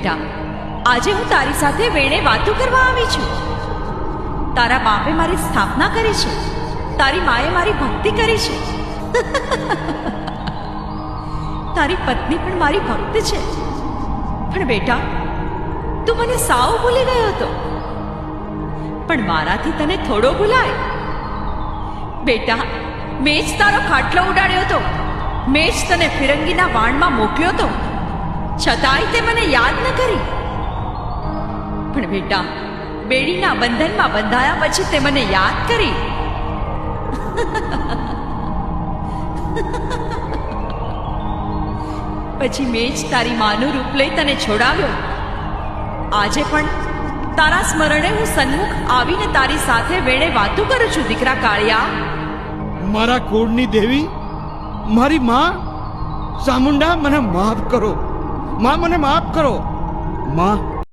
બેટા, આજે હું તારી સાથે વેણે વાતો કરવા આવી છું. તારા બાપે મારી સ્થાપના કરી છે, તારી માએ મારી ભક્તિ કરી છે. તારી પત્ની પણ મારી ભક્ત છે. પણ બેટા, તું મને સાવ ભૂલી ગયો હતો, પણ મારાથી તને થોડો ભૂલાય. બેટા, મેં જ તારો ખાટલો ઉડાડ્યો હતો, મેં જ તને ફિરંગીના વાણમાં મોકલ્યો હતો, છતાંય તે મને યાદ ન કરી. પણ બેટા, બેડીના બંધનમાં બંધાયા પછી તે મને યાદ કરી. પછી મેં જ તારી માનું રૂપ લઈ તને છોડાવ્યો. આજે પણ તારા સ્મરણે હું સન્મુખ આવીને તારી સાથે વેણે વાતો કરું છું. દીકરા કાળિયા, મારા કુળની દેવી, મારી માં ચામુંડા, મને માફ કરો. માં, મને માફ કરો. માં,